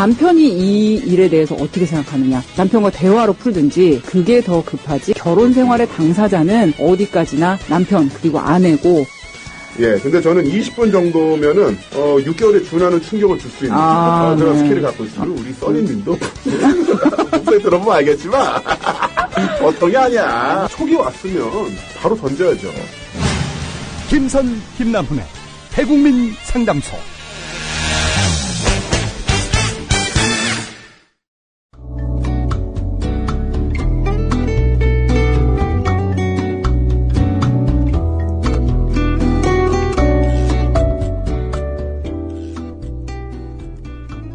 남편이 이 일에 대해서 어떻게 생각하느냐. 남편과 대화로 풀든지 그게 더 급하지. 결혼 생활의 당사자는 어디까지나 남편 그리고 아내고. 예, 근데 저는 20분 정도면은 6개월에 준하는 충격을 줄 수 있는 그런 스킬을 갖고 있어요. 우리 써니님도 목소리 들어보면 알겠지만 보통이 아니야. 촉이 왔으면 바로 던져야죠. 김선, 김남훈의 대국민 상담소.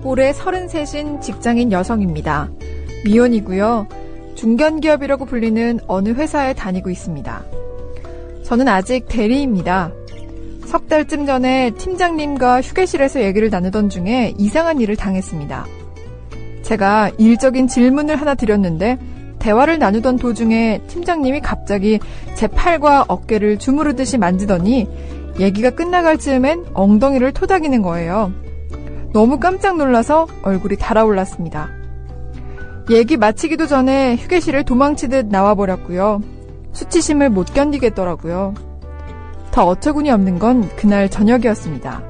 올해 33인 직장인 여성입니다. 미혼이고요. 중견기업이라고 불리는 어느 회사에 다니고 있습니다. 저는 아직 대리입니다. 석 달쯤 전에 팀장님과 휴게실에서 얘기를 나누던 중에 이상한 일을 당했습니다. 제가 일적인 질문을 하나 드렸는데 대화를 나누던 도중에 팀장님이 갑자기 제 팔과 어깨를 주무르듯이 만지더니 얘기가 끝나갈 즈음엔 엉덩이를 토닥이는 거예요. 너무 깜짝 놀라서 얼굴이 달아올랐습니다. 얘기 마치기도 전에 휴게실을 도망치듯 나와버렸고요. 수치심을 못 견디겠더라고요. 더 어처구니 없는 건 그날 저녁이었습니다.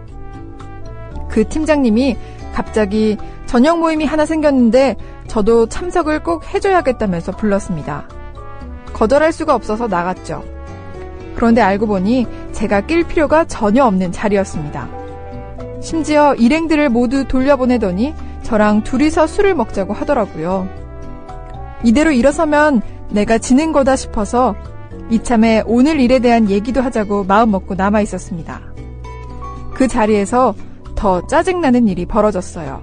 그 팀장님이 갑자기 저녁 모임이 하나 생겼는데 저도 참석을 꼭 해줘야겠다면서 불렀습니다. 거절할 수가 없어서 나갔죠. 그런데 알고 보니 제가 낄 필요가 전혀 없는 자리였습니다. 심지어 일행들을 모두 돌려보내더니 저랑 둘이서 술을 먹자고 하더라고요. 이대로 일어서면 내가 지는 거다 싶어서 이참에 오늘 일에 대한 얘기도 하자고 마음먹고 남아있었습니다. 그 자리에서 더 짜증나는 일이 벌어졌어요.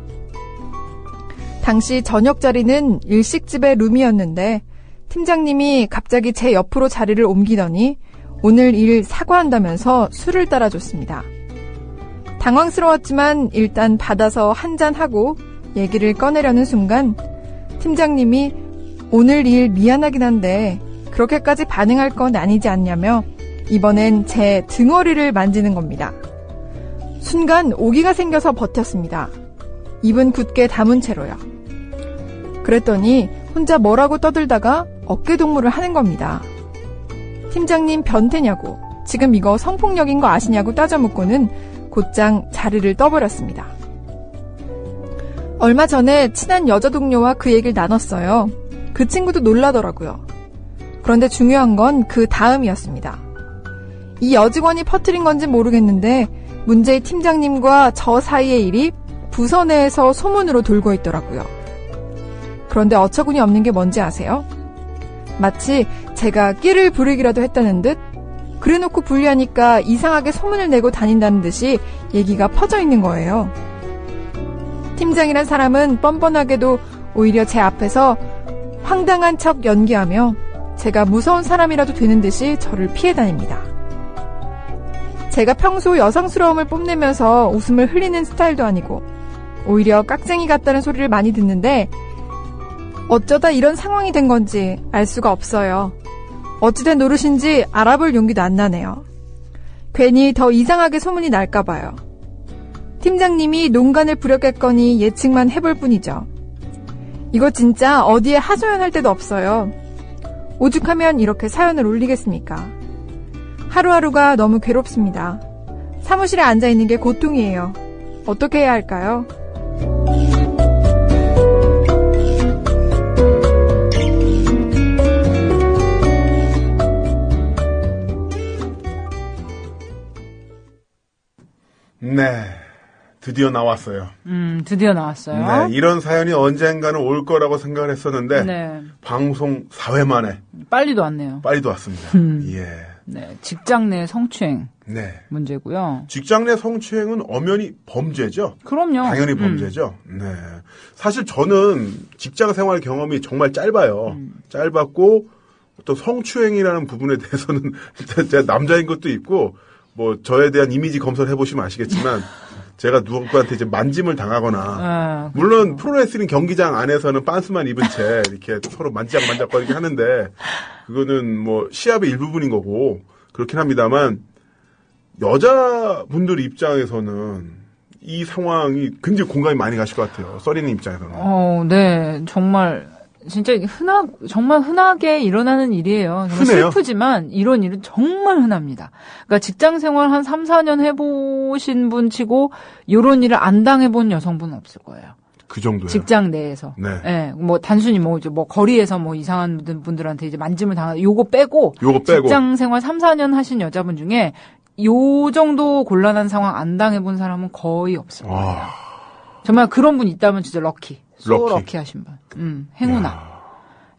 당시 저녁 자리는 일식집의 룸이었는데 팀장님이 갑자기 제 옆으로 자리를 옮기더니 오늘 일 사과한다면서 술을 따라줬습니다. 당황스러웠지만 일단 받아서 한잔하고 얘기를 꺼내려는 순간 팀장님이 오늘 일 미안하긴 한데 그렇게까지 반응할 건 아니지 않냐며 이번엔 제 등허리를 만지는 겁니다. 순간 오기가 생겨서 버텼습니다. 입은 굳게 다문 채로요. 그랬더니 혼자 뭐라고 떠들다가 어깨동무를 하는 겁니다. 팀장님 변태냐고, 지금 이거 성폭력인 거 아시냐고 따져 묻고는 곧장 자리를 떠버렸습니다. 얼마 전에 친한 여자 동료와 그 얘기를 나눴어요. 그 친구도 놀라더라고요. 그런데 중요한 건 그 다음이었습니다. 이 여직원이 퍼뜨린 건지 모르겠는데 문제의 팀장님과 저 사이의 일이 부서 내에서 소문으로 돌고 있더라고요. 그런데 어처구니 없는 게 뭔지 아세요? 마치 제가 끼를 부리기라도 했다는 듯 그래놓고 분리하니까 이상하게 소문을 내고 다닌다는 듯이 얘기가 퍼져 있는 거예요. 팀장이란 사람은 뻔뻔하게도 오히려 제 앞에서 황당한 척 연기하며 제가 무서운 사람이라도 되는 듯이 저를 피해 다닙니다. 제가 평소 여성스러움을 뽐내면서 웃음을 흘리는 스타일도 아니고 오히려 깍쟁이 같다는 소리를 많이 듣는데 어쩌다 이런 상황이 된 건지 알 수가 없어요. 어찌된 노릇인지 알아볼 용기도 안 나네요. 괜히 더 이상하게 소문이 날까봐요. 팀장님이 농간을 부렸겠거니 예측만 해볼 뿐이죠. 이거 진짜 어디에 하소연할 데도 없어요. 오죽하면 이렇게 사연을 올리겠습니까? 하루하루가 너무 괴롭습니다. 사무실에 앉아있는 게 고통이에요. 어떻게 해야 할까요? 네, 드디어 나왔어요. 드디어 나왔어요. 네, 이런 사연이 언젠가는 올 거라고 생각을 했었는데 네. 방송 4회 만에 빨리도 왔네요. 빨리도 왔습니다. 예. 네, 직장 내 성추행 네. 문제고요. 직장 내 성추행은 엄연히 범죄죠. 그럼요. 당연히 범죄죠. 네. 사실 저는 직장 생활 경험이 정말 짧아요. 짧았고 또 성추행이라는 부분에 대해서는 제가 남자인 것도 있고 뭐 저에 대한 이미지 검사를 해보시면 아시겠지만 제가 누구한테 이제 만짐을 당하거나 물론 프로레슬링 경기장 안에서는 빤스만 입은 채 이렇게 서로 만지작만작거리게 하는데 그거는 뭐 시합의 일부분인 거고 그렇긴 합니다만 여자분들 입장에서는 이 상황이 굉장히 공감이 많이 가실 것 같아요. 써리님 입장에서는. 네. 진짜 정말 흔하게 일어나는 일이에요. 정말 흔해요? 슬프지만 이런 일은 정말 흔합니다. 그러니까 직장 생활 한 3, 4년 해보신 분 치고 이런 일을 안 당해본 여성분은 없을 거예요. 그 정도요. 직장 내에서. 네. 네. 뭐 단순히 이제 거리에서 이상한 분들한테 이제 만짐을 당하는 요거 빼고 직장 생활 3, 4년 하신 여자분 중에 요 정도 곤란한 상황 안 당해본 사람은 거의 없을 거예요. 정말 그런 분 있다면 진짜 럭키 하신 분. 행운아.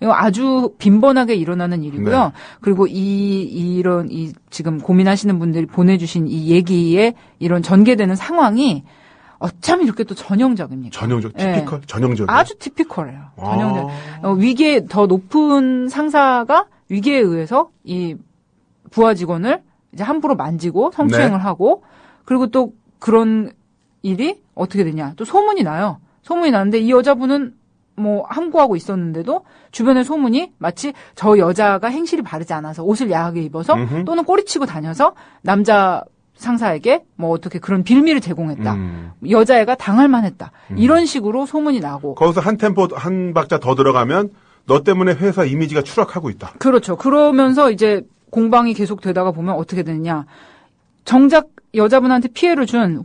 이거 아주 빈번하게 일어나는 일이고요. 네. 그리고 이런 지금 고민하시는 분들이 보내주신 이 얘기에 이런 전개되는 상황이 어쩜 이렇게 또 전형적입니까? 티피컬? 전형적. 아주 티피컬해요. 전형적. 위기에 더 높은 상사가 위기에 의해서 이 부하 직원을 이제 함부로 만지고 성추행을 하고, 그리고 또 그런 일이 어떻게 되냐. 또 소문이 나요. 소문이 나는데 이 여자분은 함구하고 있었는데도 주변의 소문이 마치 저 여자가 행실이 바르지 않아서 옷을 야하게 입어서 또는 꼬리치고 다녀서 남자 상사에게 어떻게 그런 빌미를 제공했다. 여자애가 당할 만했다. 이런 식으로 소문이 나고. 거기서 한 박자 더 들어가면 너 때문에 회사 이미지가 추락하고 있다. 그렇죠. 그러면서 이제 공방이 계속 되다가 보면 어떻게 되느냐. 정작 여자분한테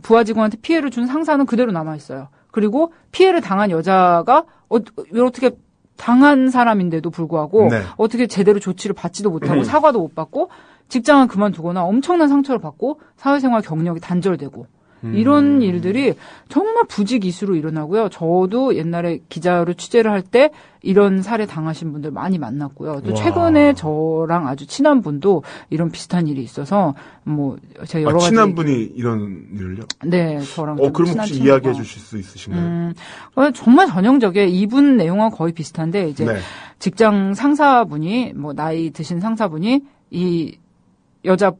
부하 직원한테 피해를 준 상사는 그대로 남아있어요. 그리고 피해를 당한 여자가 어떻게 당한 사람인데도 불구하고 어떻게 제대로 조치를 받지도 못하고 사과도 못 받고 직장을 그만두거나 엄청난 상처를 받고 사회생활 경력이 단절되고 이런 일들이 정말 부지기수로 일어나고요. 저도 옛날에 기자로 취재를 할 때 이런 사례 당하신 분들 많이 만났고요. 또 최근에 저랑 아주 친한 분도 이런 비슷한 일이 있어서 제가 여러 가지 친한 분이 이런 일을요? 네, 저랑 그럼 혹시 이야기해 주실 수 있으신가요? 정말 전형적이에요. 이분 내용과 거의 비슷한데 이제 직장 상사분이 나이 드신 상사분이 이 여자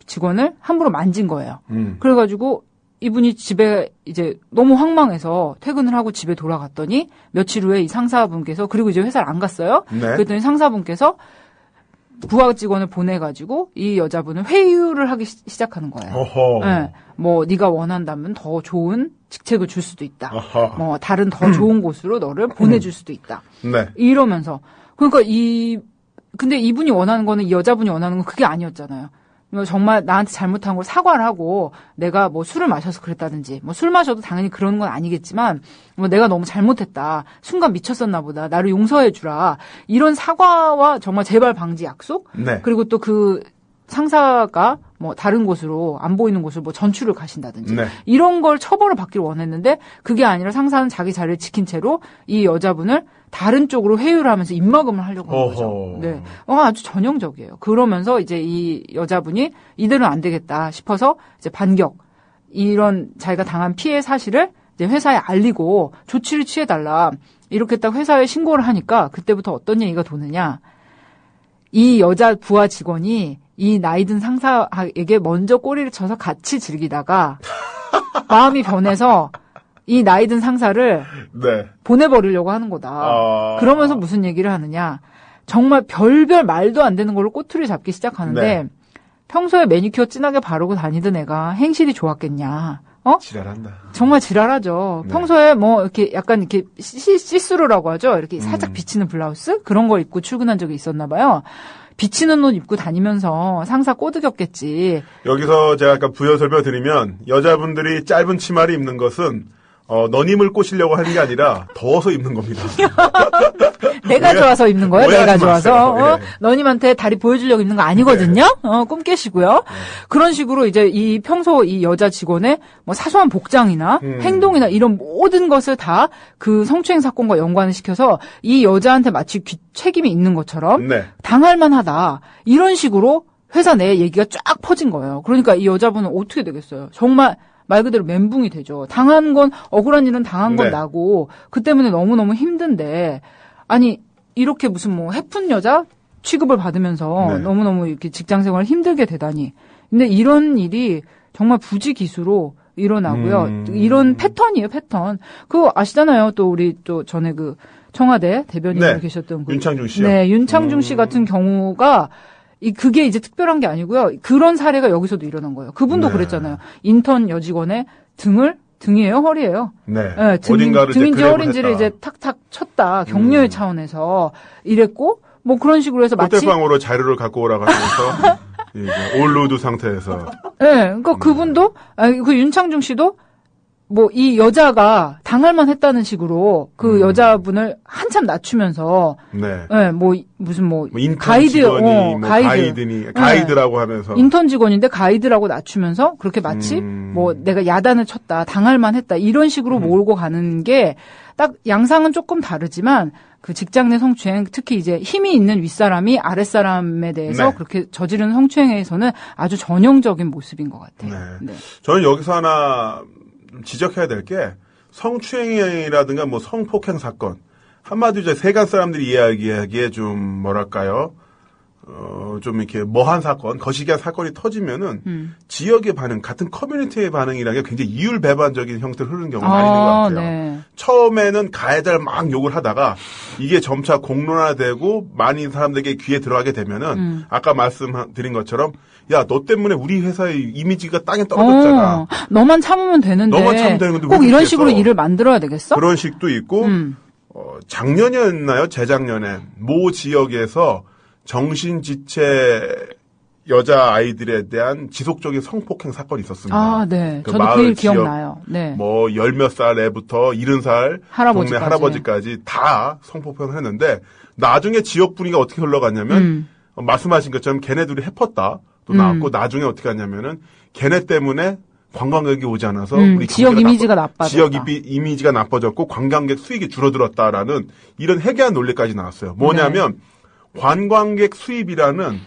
직원을 함부로 만진 거예요. 그래가지고 이분이 집에 이제 너무 황망해서 퇴근을 하고 집에 돌아갔더니 며칠 후에 이 상사분께서, 그리고 이제 회사를 안 갔어요. 그랬더니 상사분께서 부하 직원을 보내가지고 이 여자분을 회유를 하기 시작하는 거예요. 네. 네가 원한다면 더 좋은 직책을 줄 수도 있다. 다른 더 좋은 곳으로 너를 보내줄 수도 있다. 이러면서. 그러니까 근데 이분이 원하는 거는, 이 여자분이 원하는 건 그게 아니었잖아요. 정말 나한테 잘못한 걸 사과를 하고 내가 술을 마셔서 그랬다든지, 술 마셔도 당연히 그런 건 아니겠지만 내가 너무 잘못했다, 순간 미쳤었나 보다, 나를 용서해 주라, 이런 사과와 정말 재발 방지 약속, 그리고 또 그 상사가 다른 곳으로, 안 보이는 곳으로 전출을 가신다든지 이런 걸 처벌을 받기를 원했는데 그게 아니라 상사는 자기 자리를 지킨 채로 이 여자분을 다른 쪽으로 회유를 하면서 입막음을 하려고 한 거죠. 네. 아주 전형적이에요. 그러면서 이제 이 여자분이 이대로는 안 되겠다 싶어서 이제 반격, 이런 자기가 당한 피해 사실을 이제 회사에 알리고 조치를 취해달라, 이렇게 딱 회사에 신고를 하니까 그때부터 어떤 얘기가 도느냐. 이 여자 부하 직원이 이 나이든 상사에게 먼저 꼬리를 쳐서 같이 즐기다가 마음이 변해서 이 나이든 상사를 보내버리려고 하는 거다. 그러면서 무슨 얘기를 하느냐. 정말 별별 말도 안 되는 걸로 꼬투리 잡기 시작하는데 평소에 매니큐어 진하게 바르고 다니던 애가 행실이 좋았겠냐. 지랄한다. 정말 지랄하죠. 평소에 이렇게 약간 이렇게 시스루라고 하죠. 이렇게 살짝 비치는 블라우스? 그런 걸 입고 출근한 적이 있었나 봐요. 비치는 옷 입고 다니면서 상사 꼬드겼겠지. 여기서 제가 아까 부연 설명드리면, 여자분들이 짧은 치마를 입는 것은 너님을 꼬시려고 하는 게 아니라 더워서 입는 겁니다. 내가 좋아서 입는 거예요. 내가 좋아서. 너님한테 다리 보여주려고 입는 거 아니거든요. 꿈 깨시고요. 그런 식으로 이제 이 평소 이 여자 직원의 사소한 복장이나 행동이나 이런 모든 것을 다 그 성추행 사건과 연관을 시켜서 이 여자한테 마치 책임이 있는 것처럼 당할 만하다, 이런 식으로 회사 내에 얘기가 쫙 퍼진 거예요. 그러니까 이 여자분은 어떻게 되겠어요? 정말 말 그대로 멘붕이 되죠. 당한 건, 억울한 일은 당한 건 나고 그 때문에 너무너무 힘든데, 아니 이렇게 무슨 해픈 여자 취급을 받으면서 너무너무 이렇게 직장 생활을 힘들게 되다니. 근데 이런 일이 정말 부지기수로 일어나고요. 이런 패턴이에요, 패턴. 그거 아시잖아요. 또 우리 또 전에 그 청와대 대변인으로 계셨던 윤창중 씨요. 네, 윤창중 씨 같은 경우가 그게 이제 특별한 게 아니고요. 그런 사례가 여기서도 일어난 거예요. 그분도 그랬잖아요. 인턴 여직원의 등을 등이에요, 허리예요. 네. 네 어딘가를 등인지 허리인지를 이제 탁탁 쳤다. 격려의 차원에서 이랬고 뭐 그런 식으로 해서 마치 호텔방으로 자료를 갖고 오라고 하면서 이제 올로드 상태에서. 네, 그러니까 그분도 그 윤창중 씨도 뭐 이 여자가 당할만 했다는 식으로 그 여자분을 한참 낮추면서 네, 뭐 무슨 뭐 가이드 직원이 가이드라고 하면서 인턴 직원인데 가이드라고 낮추면서 그렇게 마치 뭐 내가 야단을 쳤다 당할만 했다 이런 식으로 몰고 가는 게 딱 양상은 조금 다르지만 그 직장 내 성추행 특히 이제 힘이 있는 윗사람이 아랫사람에 대해서 네. 그렇게 저지르는 성추행에서는 아주 전형적인 모습인 것 같아요. 네. 네. 저는 여기서 하나 지적해야 될 게 성추행이라든가 뭐 성폭행 사건 한마디로 이제 세간 사람들이 이야기하기에 좀 뭐랄까요 좀 이렇게 뭐한 사건 거시기한 사건이 터지면은 지역의 반응 같은 커뮤니티의 반응이라는 게 굉장히 이율배반적인 형태로 흐르는 경우가 많이 있는 것 같아요. 네. 처음에는 가해자를 막 욕을 하다가 이게 점차 공론화되고 많은 사람들에게 귀에 들어가게 되면은 아까 말씀드린 것처럼 야, 너 때문에 우리 회사의 이미지가 땅에 떨어졌잖아. 너만 참으면 되는데. 너만 참으면 되는데 꼭 이런 식으로 일을 만들어야 되겠어? 그런 식도 있고, 작년이었나요? 재작년에 모 지역에서 정신지체 여자 아이들에 대한 지속적인 성폭행 사건이 있었습니다. 아, 네. 그 저도 그 일 기억나요. 네. 뭐, 10몇 살에부터 70살 동네 할아버지까지 다 성폭행을 했는데, 나중에 지역 분위기가 어떻게 흘러갔냐면, 말씀하신 것처럼 걔네들이 해펐다. 또 나왔고 나중에 어떻게 하냐면은 걔네 때문에 관광객이 오지 않아서 우리 지역 이미지가 나빠졌다. 지역 이미지가 나빠졌고 관광객 수익이 줄어들었다라는 이런 해괴한 논리까지 나왔어요. 뭐냐면 관광객 수입이라는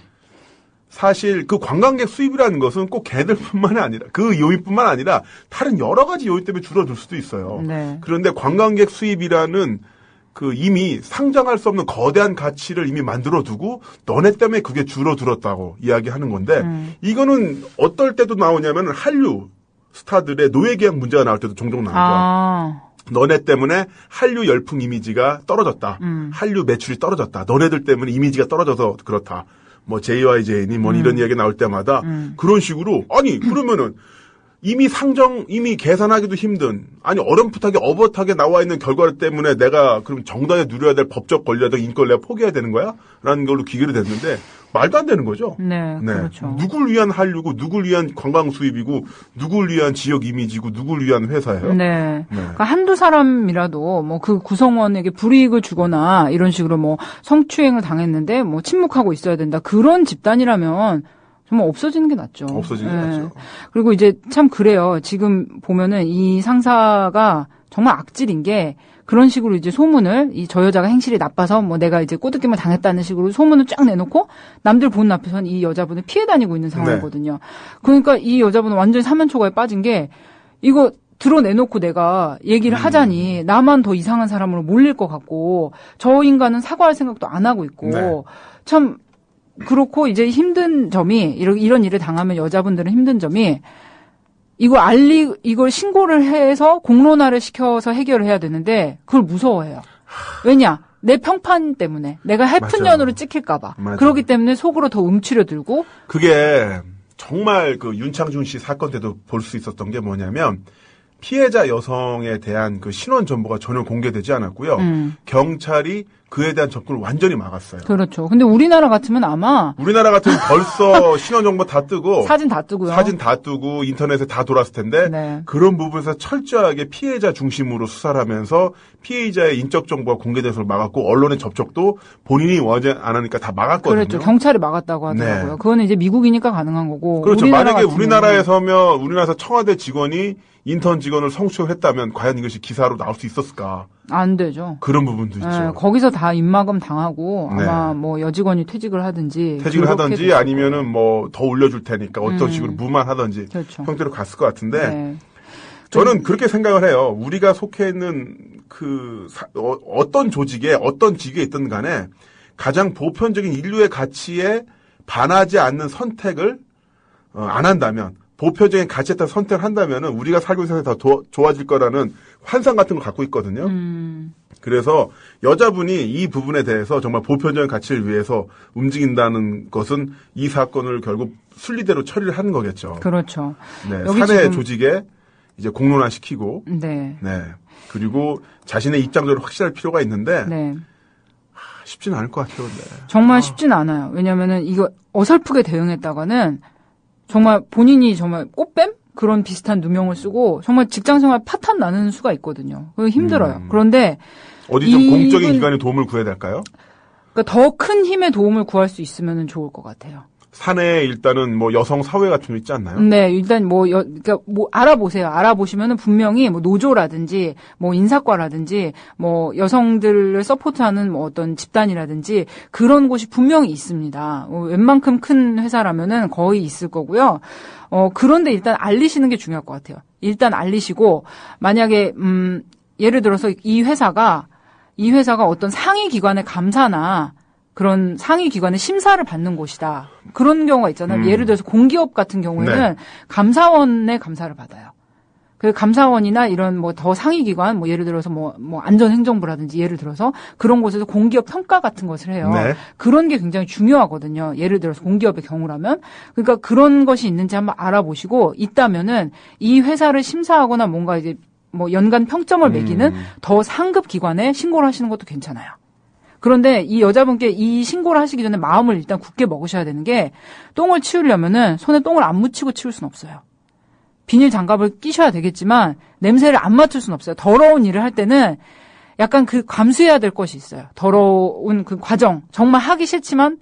사실 그 관광객 수입이라는 것은 꼭 걔들뿐만 아니라 그 요인뿐만 아니라 다른 여러 가지 요인 때문에 줄어들 수도 있어요. 네. 그런데 관광객 수입이라는 그 이미 상정할 수 없는 거대한 가치를 이미 만들어 두고 너네 때문에 그게 줄어들었다고 이야기하는 건데 이거는 어떨 때도 나오냐면 한류 스타들의 노예계약 문제가 나올 때도 종종 나오죠. 너네 때문에 한류 열풍 이미지가 떨어졌다. 한류 매출이 떨어졌다. 너네들 때문에 이미지가 떨어져서 그렇다. 뭐 JYJ니 뭐 이런 이야기 나올 때마다 그런 식으로 아니 그러면은 이미 계산하기도 힘든, 아니, 어렴풋하게 어버하게 나와 있는 결과 때문에 내가 그럼 정당에 누려야 될 법적 권리나 인권을 내가 포기해야 되는 거야? 라는 걸로 귀결이 됐는데, 말도 안 되는 거죠. 네, 그렇죠. 누굴 위한 한류고, 누굴 위한 관광 수입이고, 누굴 위한 지역 이미지고, 누굴 위한 회사예요? 네. 그러니까 한두 사람이라도 뭐 그 구성원에게 불이익을 주거나 이런 식으로 뭐 성추행을 당했는데 뭐 침묵하고 있어야 된다. 그런 집단이라면 정말 없어지는 게 낫죠. 없어지는 게 낫죠. 그리고 이제 참 그래요. 지금 보면은 이 상사가 정말 악질인 게 그런 식으로 이제 소문을 저 여자가 행실이 나빠서 뭐 내가 이제 꼬드김을 당했다는 식으로 소문을 쫙 내놓고 남들 보는 앞에서는 이 여자분을 피해 다니고 있는 상황이거든요. 네. 그러니까 이 여자분은 완전히 사면초가에 빠진 게 이거 드러내놓고 내가 얘기를 하자니 나만 더 이상한 사람으로 몰릴 것 같고 저 인간은 사과할 생각도 안 하고 있고 네. 참 그렇고 이제 힘든 점이 이런 일을 당하면 여자분들은 힘든 점이 이걸 신고를 해서 공론화를 시켜서 해결을 해야 되는데 그걸 무서워해요. 왜냐? 내 평판 때문에 내가 해픈년으로 찍힐까 봐. 그렇기 때문에 속으로 더 움츠려 들고 그게 정말 그 윤창중 씨 사건 때도 볼 수 있었던 게 뭐냐면 피해자 여성에 대한 그 신원 정보가 전혀 공개되지 않았고요. 경찰이 그에 대한 접근을 완전히 막았어요. 그렇죠. 근데 우리나라 같으면 아마 우리나라 같으면 벌써 신원 정보 다 뜨고 사진 다 뜨고요. 사진 다 뜨고 인터넷에 다 돌았을 텐데 네. 그런 부분에서 철저하게 피해자 중심으로 수사를 하면서 피해자의 인적 정보가 공개돼서 막았고 언론의 접촉도 본인이 원하지 안 하니까 다 막았거든요. 그렇죠. 경찰이 막았다고 하더라고요. 네. 그거는 이제 미국이니까 가능한 거고. 그렇죠. 만약에 우리나라에서 청와대 직원이 인턴 직원을 성추행을 했다면 과연 이것이 기사로 나올 수 있었을까? 안 되죠. 그런 부분도 있죠. 네, 거기서 다 입막음 당하고 아마 뭐 여직원이 퇴직을 하든지 아니면은 뭐 더 올려줄 테니까 어떤 식으로 무마하든지 그렇죠. 형태로 갔을 것 같은데 네. 저는 그렇게 생각을 해요. 우리가 속해 있는 어떤 조직에 어떤 직위에 있든 간에 가장 보편적인 인류의 가치에 반하지 않는 선택을 안 한다면 보편적인 가치에 따라 선택을 한다면은 우리가 살고 있는 세상이 더 좋아질 거라는 환상 같은 걸 갖고 있거든요. 그래서 여자분이 이 부분에 대해서 정말 보편적인 가치를 위해서 움직인다는 것은 이 사건을 결국 순리대로 처리를 하는 거겠죠. 그렇죠. 네, 사내 조직에 이제 공론화시키고, 네. 네. 그리고 자신의 입장대로 확실할 필요가 있는데, 네. 쉽지는 않을 것 같아요. 네. 정말 쉽지는 않아요. 왜냐면은 이거 어설프게 대응했다가는 정말 본인이 정말 꽃뱀? 그런 비슷한 누명을 쓰고 정말 직장생활 파탄 나는 수가 있거든요. 힘들어요. 그런데 어디 좀 공적인 기관의 도움을 구해야 될까요? 그러니까 더 큰 힘의 도움을 구할 수 있으면 좋을 것 같아요. 사내에 일단은 뭐 여성 사회 같은 거 있지 않나요? 네, 일단 그러니까 알아보세요. 알아보시면은 분명히 뭐 노조라든지 뭐 인사과라든지 뭐 여성들을 서포트하는 뭐 어떤 집단이라든지 그런 곳이 분명히 있습니다. 웬만큼 큰 회사라면은 거의 있을 거고요. 그런데 일단 알리시는 게 중요할 것 같아요. 일단 알리시고 만약에 예를 들어서 이 회사가 어떤 상위 기관의 감사나 그런 상위 기관의 심사를 받는 곳이다. 그런 경우가 있잖아요. 예를 들어서 공기업 같은 경우에는 네. 감사원의 감사를 받아요. 그 감사원이나 이런 뭐 더 상위 기관, 뭐 예를 들어서 뭐 안전행정부라든지 예를 들어서 그런 곳에서 공기업 평가 같은 것을 해요. 네. 그런 게 굉장히 중요하거든요. 예를 들어서 공기업의 경우라면. 그러니까 그런 것이 있는지 한번 알아보시고 있다면은 이 회사를 심사하거나 뭔가 이제 뭐 연간 평점을 매기는 더 상급 기관에 신고를 하시는 것도 괜찮아요. 그런데 이 여자분께 이 신고를 하시기 전에 마음을 일단 굳게 먹으셔야 되는 게 똥을 치우려면은 손에 똥을 안 묻히고 치울 수는 없어요. 비닐 장갑을 끼셔야 되겠지만 냄새를 안 맡을 수는 없어요. 더러운 일을 할 때는 약간 그 감수해야 될 것이 있어요. 더러운 그 과정, 정말 하기 싫지만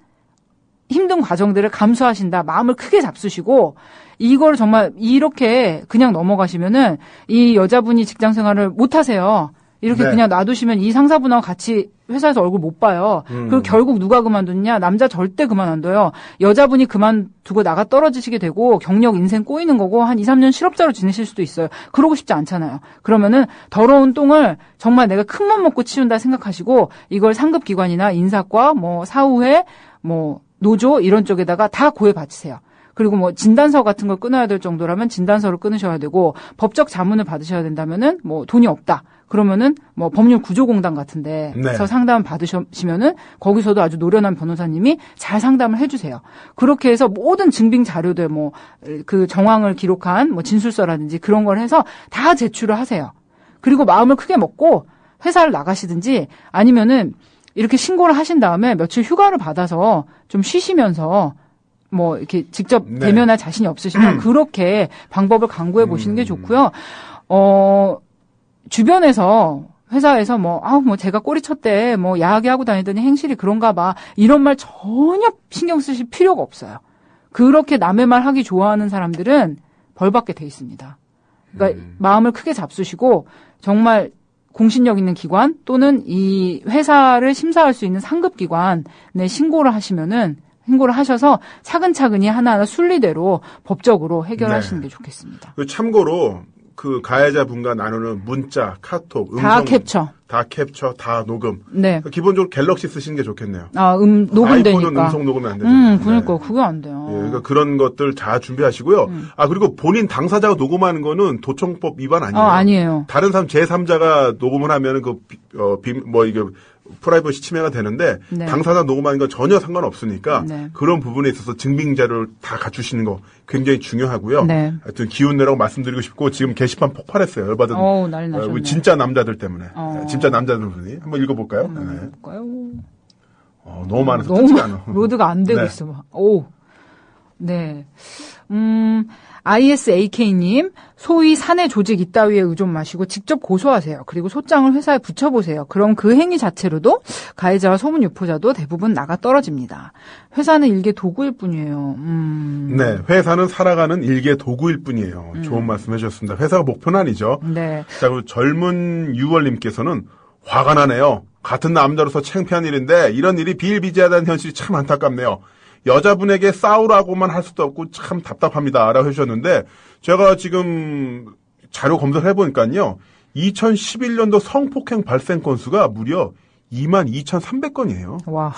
힘든 과정들을 감수하신다. 마음을 크게 잡수시고 이걸 정말 이렇게 그냥 넘어가시면은 이 여자분이 직장 생활을 못 하세요. 이렇게 네. 그냥 놔두시면 이 상사분하고 같이 회사에서 얼굴 못 봐요. 그리고 결국 누가 그만두느냐? 남자 절대 그만 안 둬요. 여자분이 그만두고 나가 떨어지시게 되고 경력 인생 꼬이는 거고 한 2, 3년 실업자로 지내실 수도 있어요. 그러고 싶지 않잖아요. 그러면은 더러운 똥을 정말 내가 큰 맘 먹고 치운다 생각하시고 이걸 상급 기관이나 인사과, 뭐 사후회, 뭐 노조 이런 쪽에다가 다 고해 바치세요. 그리고 뭐 진단서 같은 걸 끊어야 될 정도라면 진단서를 끊으셔야 되고 법적 자문을 받으셔야 된다면은 뭐 돈이 없다. 그러면은 뭐 법률 구조공단 같은 데서 네. 상담 받으시면은 거기서도 아주 노련한 변호사님이 잘 상담을 해주세요. 그렇게 해서 모든 증빙 자료들 뭐 그 정황을 기록한 뭐 진술서라든지 그런 걸 해서 다 제출을 하세요. 그리고 마음을 크게 먹고 회사를 나가시든지 아니면은 이렇게 신고를 하신 다음에 며칠 휴가를 받아서 좀 쉬시면서 뭐 이렇게 직접 네. 대면할 자신이 없으시면 그렇게 방법을 강구해 보시는 게 좋고요. 주변에서 회사에서 뭐 제가 꼬리 쳤대 뭐 야하게 하고 다니더니 행실이 그런가 봐 이런 말 전혀 신경 쓰실 필요가 없어요. 그렇게 남의 말 하기 좋아하는 사람들은 벌 받게 돼 있습니다. 그러니까 마음을 크게 잡수시고 정말 공신력 있는 기관 또는 이 회사를 심사할 수 있는 상급 기관에 신고를 하셔서 차근차근히 하나하나 순리대로 법적으로 해결하시는 게 좋겠습니다. 참고로 그 가해자분과 나누는 문자, 카톡, 음성 다 캡처, 다 녹음. 네. 기본적으로 갤럭시 쓰시는 게 좋겠네요. 녹음되니까. 아이폰은 음성 녹음이 안 되잖아요. 그러니까 네. 그게 안 돼요. 예, 그러니까 그런 것들 다 준비하시고요. 그리고 본인 당사자가 녹음하는 거는 도청법 위반 아니에요. 아니에요. 다른 사람 제3자가 녹음을 하면은 이게 프라이버시 침해가 되는데 네. 당사자 녹음하는 건 전혀 상관없으니까 네. 그런 부분에 있어서 증빙 자료를 다 갖추시는 거 굉장히 중요하고요. 네. 하여튼 기운 내라고 말씀드리고 싶고 지금 게시판 폭발했어요. 열받은 난리 나셨네. 진짜 남자들 때문에. 진짜 남자들 분이 한번 읽어볼까요? 네. 볼까요? 너무 많아서 뜯지가 않아. 로드가 안 되고 네. 있어. 네. ISAK님, 소위 사내 조직 이따위에 의존 마시고 직접 고소하세요. 그리고 소장을 회사에 붙여보세요. 그럼 그 행위 자체로도 가해자와 소문 유포자도 대부분 나가 떨어집니다. 회사는 일개 도구일 뿐이에요. 네, 회사는 살아가는 일개 도구일 뿐이에요. 좋은 말씀 해주셨습니다. 회사가 목표는 아니죠. 네. 자, 그리고 젊은 6월님께서는 화가 나네요. 같은 남자로서 창피한 일인데 이런 일이 비일비재하다는 현실이 참 안타깝네요. 여자분에게 싸우라고만 할 수도 없고 참 답답합니다. 라고 해주셨는데 제가 지금 자료 검색을 해보니까요. 2011년도 성폭행 발생 건수가 무려 22,300건이에요. 와.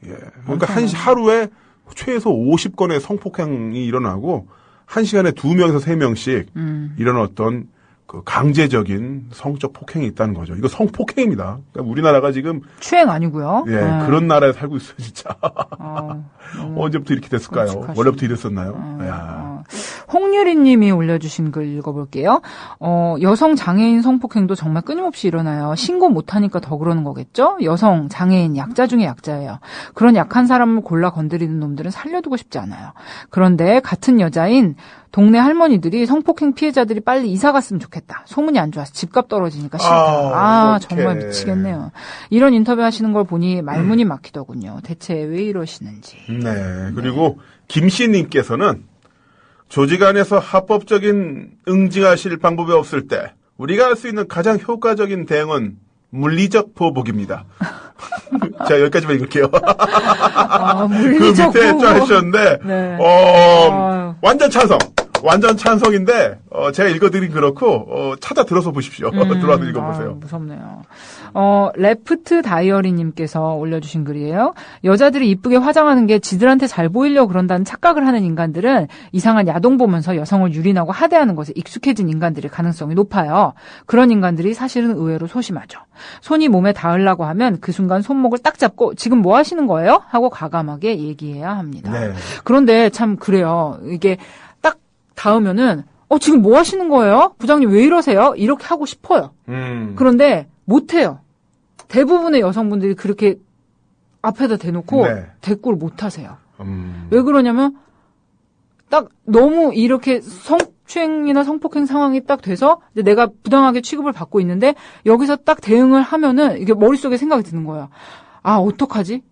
예. 그러니까 하루에 최소 50건의 성폭행이 일어나고 1시간에 2명에서 3명씩 이런 어떤 그 강제적인 성적 폭행이 있다는 거죠. 이거 성폭행입니다. 그러니까 우리나라가 지금 추행 아니고요. 예, 그런 나라에 살고 있어요, 진짜. 어, 언제부터 이렇게 됐을까요? 끔찍하시네. 원래부터 이랬었나요? 야. 홍유리님이 올려주신 글 읽어볼게요. 여성 장애인 성폭행도 정말 끊임없이 일어나요. 신고 못하니까 더 그러는 거겠죠? 여성 장애인 약자 중에 약자예요. 그런 약한 사람을 골라 건드리는 놈들은 살려두고 싶지 않아요. 그런데 같은 여자인 동네 할머니들이 성폭행 피해자들이 빨리 이사 갔으면 좋겠다. 소문이 안 좋아서 집값 떨어지니까 싫다. 정말 미치겠네요. 이런 인터뷰 하시는 걸 보니 말문이 막히더군요. 대체 왜 이러시는지. 네. 그리고 김씨님께서는 조직 안에서 합법적인 응징하실 방법이 없을 때 우리가 할 수 있는 가장 효과적인 대응은 물리적 보복입니다. 자, 여기까지만 읽을게요. 물리적 그 밑에 보복. 좀 하셨는데, 네. 완전 찬성. 완전 찬성인데, 제가 읽어드린 그렇고, 찾아 들어서 보십시오. 들어와서 읽어보세요. 무섭네요. 레프트 다이어리님께서 올려주신 글이에요. 여자들이 이쁘게 화장하는 게 지들한테 잘 보이려고 그런다는 착각을 하는 인간들은 이상한 야동 보면서 여성을 유린하고 하대하는 것에 익숙해진 인간들일 가능성이 높아요. 그런 인간들이 사실은 의외로 소심하죠. 손이 몸에 닿으려고 하면 그 순간 손목을 딱 잡고 지금 뭐 하시는 거예요? 하고 과감하게 얘기해야 합니다. 네. 그런데 참 그래요. 이게 딱 닿으면은 지금 뭐 하시는 거예요? 부장님 왜 이러세요? 이렇게 하고 싶어요. 그런데 못해요. 대부분의 여성분들이 그렇게 앞에다 대놓고 대꾸를 못하세요. 왜 그러냐면 딱 너무 이렇게 성추행이나 성폭행 상황이 딱 돼서 이제 내가 부당하게 취급을 받고 있는데 여기서 딱 대응을 하면은 이게 머릿속에 생각이 드는 거예요. 어떡하지?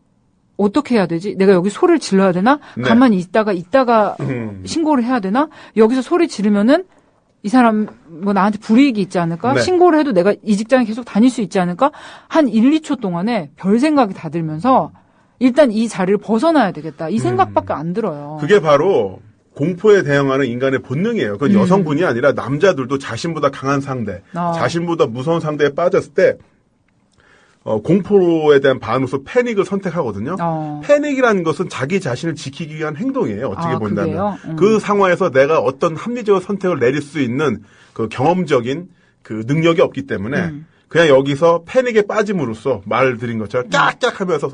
어떻게 해야 되지? 내가 여기 소리를 질러야 되나? 가만히 있다가 신고를 해야 되나? 여기서 소리 지르면은 이 사람 뭐 나한테 불이익이 있지 않을까? 신고를 해도 내가 이 직장에 계속 다닐 수 있지 않을까? 한 1, 2초 동안에 별 생각이 다 들면서 일단 이 자리를 벗어나야 되겠다. 이 생각밖에 안 들어요. 그게 바로 공포에 대응하는 인간의 본능이에요. 그건 여성분이 아니라 남자들도 자신보다 강한 상대, 자신보다 무서운 상대에 빠졌을 때 공포에 대한 반응으로서 패닉을 선택하거든요. 패닉이라는 것은 자기 자신을 지키기 위한 행동이에요. 어떻게 본다면. 그 상황에서 내가 어떤 합리적인 선택을 내릴 수 있는 그 경험적인 그 능력이 없기 때문에 그냥 여기서 패닉에 빠짐으로써 말을 드린 것처럼 깍깍 하면서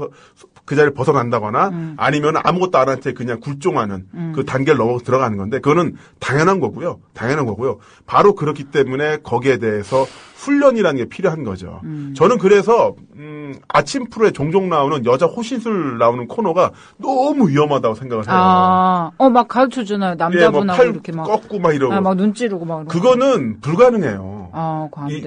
그 자리를 벗어난다거나 아니면 아무것도 안 한 채 그냥 굴종하는 그 단계를 넘어 들어가는 건데 그거는 당연한 거고요. 바로 그렇기 때문에 거기에 대해서 훈련이라는 게 필요한 거죠. 저는 그래서 아침 프로에 종종 나오는 여자 호신술 나오는 코너가 너무 위험하다고 생각을 해요. 막 가르쳐주나요? 남자분하고 팔 이렇게 막 꺾고 막 이러고. 막 눈 찌르고 막. 그거는 불가능해요.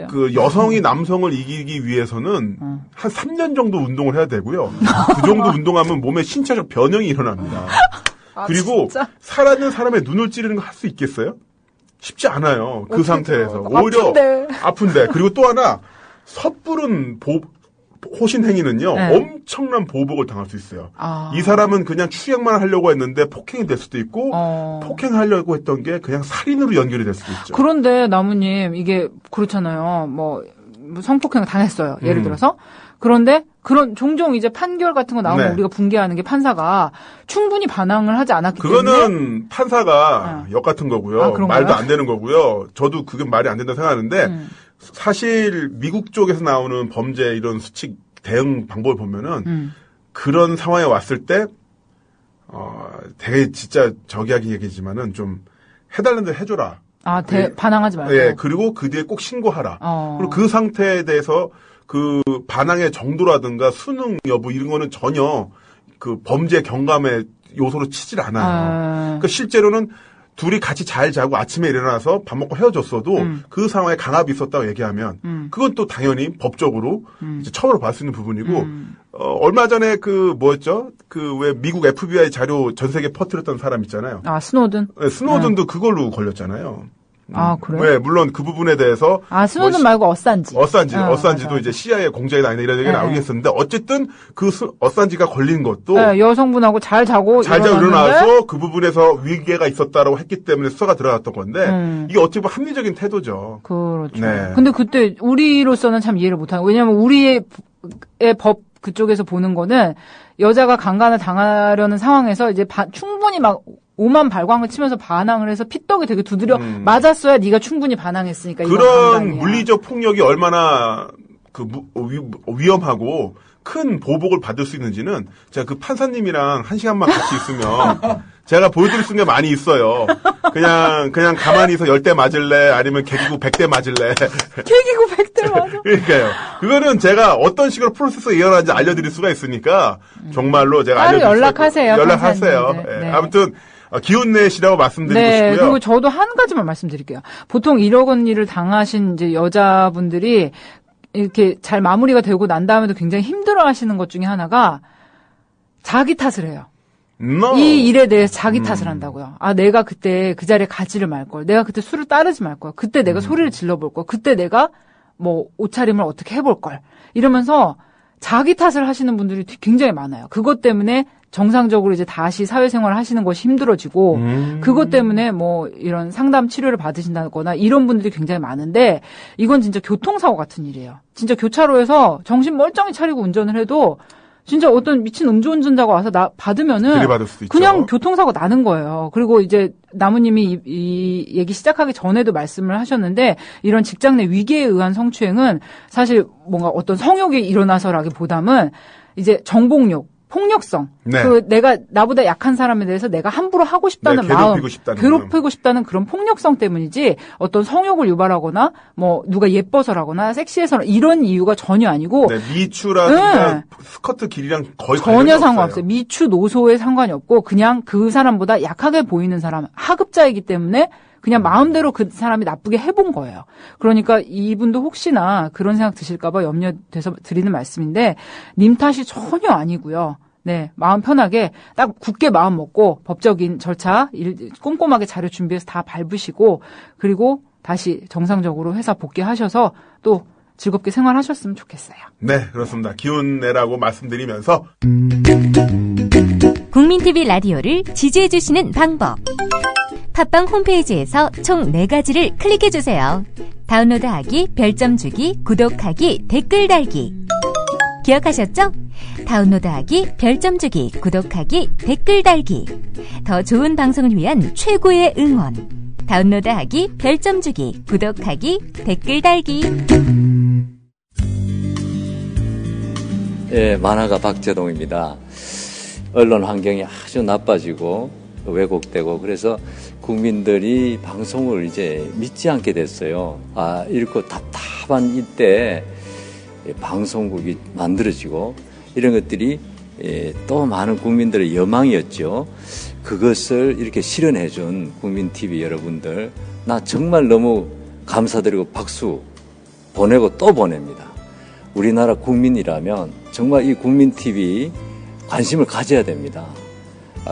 그 여성이 남성을 이기기 위해서는 한 3년 정도 운동을 해야 되고요. 그 정도 운동하면 몸에 신체적 변형이 일어납니다. 그리고 진짜? 살아있는 사람의 눈을 찌르는 거 할 수 있겠어요? 쉽지 않아요. 그 상태에서. 오히려 아픈데. 그리고 또 하나 섣부른 호신 행위는요. 엄청난 보복을 당할 수 있어요. 이 사람은 그냥 추행만 하려고 했는데 폭행이 될 수도 있고 폭행하려고 했던 게 그냥 살인으로 연결이 될 수도 있죠. 그런데 나무님 이게 그렇잖아요. 뭐 성폭행을 당했어요. 예를 들어서. 그런데 종종 이제 판결 같은 거 나오면 우리가 붕괴하는 게 판사가 충분히 반항을 하지 않았기 때문에. 그거는 판사가 역 같은 거고요. 말도 안 되는 거고요. 저도 그게 말이 안 된다고 생각하는데 사실 미국 쪽에서 나오는 범죄 이런 수칙 대응 방법을 보면은 그런 상황에 왔을 때 되게 진짜 저기하게 얘기지만은 좀 해달라는 대로 해줘라. 반항하지 말고. 그리고 그 뒤에 꼭 신고하라. 그리고 그 상태에 대해서 그 반항의 정도라든가 수능 여부 이런 거는 전혀 그 범죄 경감의 요소로 치질 않아요. 그러니까 실제로는 둘이 같이 잘 자고 아침에 일어나서 밥 먹고 헤어졌어도 그 상황에 강압이 있었다고 얘기하면 그건 또 당연히 법적으로 이제 처벌을 받을 수 있는 부분이고 얼마 전에 그 뭐였죠? 그 왜 미국 FBI 자료 전 세계 퍼뜨렸던 사람 있잖아요. 스노든. 스노든도 그걸로 걸렸잖아요. 그래요? 네, 물론 그 부분에 대해서. 스노든 말고 어산지도 맞아. 이제 CIA 공작이 아니다 이런 얘기가 나오긴 했었는데, 어쨌든 어산지가 걸린 것도. 여성분하고 잘 자고 일어나서 그 부분에서 위계가 있었다라고 했기 때문에 수사가 들어갔던 건데, 이게 어찌 보면 합리적인 태도죠. 그렇죠. 근데 그때 우리로서는 참 이해를 못하는, 왜냐면 우리의 법 그쪽에서 보는 거는 여자가 강간을 당하려는 상황에서 이제 충분히 막 오만 발광을 치면서 반항을 해서 피떡이 되게 두드려 맞았어야 네가 충분히 반항했으니까. 그런 물리적 폭력이 얼마나 위험하고 큰 보복을 받을 수 있는지는 제가 그 판사님이랑 1시간만 같이 있으면 제가 보여드릴 수 있는 게 많이 있어요. 그냥 가만히 있어 10대 맞을래? 아니면 개기구 100대 맞을래? 개기구 100대 맞아. 그러니까요. 그거는 제가 어떤 식으로 프로세스 이어나는지 알려드릴 수가 있으니까 정말로 제가 알려드릴 연락하세요. 연락하세요. 네. 아무튼 기운내시라고 말씀드리고 싶고요. 그리고 저도 한 가지만 말씀드릴게요. 보통 이런 일을 당하신 이제 여자분들이 이렇게 잘 마무리가 되고 난 다음에도 굉장히 힘들어하시는 것 중에 하나가 자기 탓을 해요. No. 이 일에 대해서 자기 탓을 한다고요. 아, 내가 그때 그 자리에 가지를 말걸. 내가 그때 술을 따르지 말걸. 그때 내가 소리를 질러볼걸. 그때 내가 뭐 옷차림을 어떻게 해볼걸. 이러면서 자기 탓을 하시는 분들이 굉장히 많아요. 그것 때문에 정상적으로 이제 다시 사회생활을 하시는 것이 힘들어지고 그것 때문에 뭐 이런 상담 치료를 받으신다거나 이런 분들이 굉장히 많은데 이건 진짜 교통사고 같은 일이에요. 진짜 교차로에서 정신 멀쩡히 차리고 운전을 해도 진짜 어떤 미친 음주운전자가 와서 나 받으면은 들이받을 수도 그냥 있죠. 교통사고 나는 거예요. 그리고 이제 나무님이 이 얘기 시작하기 전에도 말씀을 하셨는데 이런 직장 내 위기에 의한 성추행은 사실 뭔가 어떤 성욕이 일어나서라기보다는 이제 정복욕, 폭력성. 네. 그 내가 나보다 약한 사람에 대해서 내가 함부로 하고 싶다는 마음, 괴롭히고 싶다는 그런 폭력성 때문이지 어떤 성욕을 유발하거나 뭐 누가 예뻐서라거나 섹시해서 이런 이유가 전혀 아니고 미추라든가 스커트 길이랑 거의 전혀 상관없어요. 미추 노소에 상관이 없고 그냥 그 사람보다 약하게 보이는 사람, 하급자이기 때문에 그냥 마음대로 그 사람이 나쁘게 해본 거예요. 그러니까 이분도 혹시나 그런 생각 드실까봐 염려돼서 드리는 말씀인데 님 탓이 전혀 아니고요. 네, 마음 편하게 딱 굳게 마음 먹고 법적인 절차 꼼꼼하게 자료 준비해서 다 밟으시고 그리고 다시 정상적으로 회사 복귀하셔서 또 즐겁게 생활하셨으면 좋겠어요. 네, 그렇습니다. 기운 내라고 말씀드리면서 국민TV 라디오를 지지해주시는 방법. 팟빵 홈페이지에서 총 4가지를 클릭해주세요. 다운로드하기, 별점 주기, 구독하기, 댓글 달기. 기억하셨죠? 다운로드하기, 별점 주기, 구독하기, 댓글 달기. 더 좋은 방송을 위한 최고의 응원. 다운로드하기, 별점 주기, 구독하기, 댓글 달기. 예, 만화가 박재동입니다. 언론 환경이 아주 나빠지고 왜곡되고 그래서 국민들이 방송을 이제 믿지 않게 됐어요. 이렇게 답답한 이때 방송국이 만들어지고 이런 것들이 또 많은 국민들의 여망이었죠. 그것을 이렇게 실현해준 국민TV 여러분들 나 정말 너무 감사드리고 박수 보내고 또 보냅니다. 우리나라 국민이라면 정말 이 국민TV 관심을 가져야 됩니다.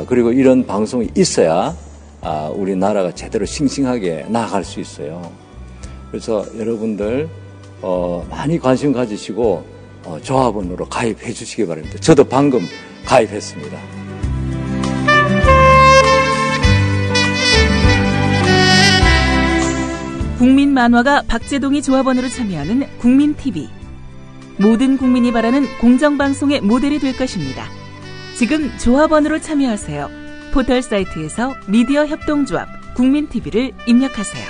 그리고 이런 방송이 있어야 우리나라가 제대로 싱싱하게 나아갈 수 있어요. 그래서 여러분들 많이 관심 가지시고 조합원으로 가입해 주시기 바랍니다. 저도 방금 가입했습니다. 국민 만화가 박재동이 조합원으로 참여하는 국민TV. 모든 국민이 바라는 공정방송의 모델이 될 것입니다. 지금 조합원으로 참여하세요. 포털 사이트에서 미디어 협동조합 국민TV를 입력하세요.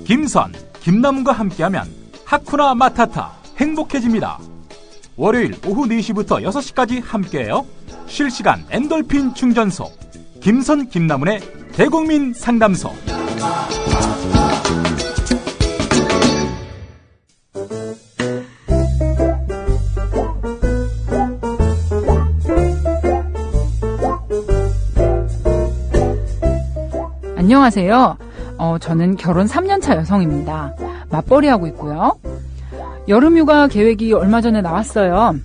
김선, 김남훈과 함께하면 하쿠나 마타타 행복해집니다. 월요일 오후 4시부터 6시까지 함께해요. 실시간 엔돌핀 충전소 김선, 김남훈의 대국민 상담소. 안녕하세요. 저는 결혼 3년차 여성입니다. 맞벌이하고 있고요. 여름휴가 계획이 얼마 전에 나왔어요.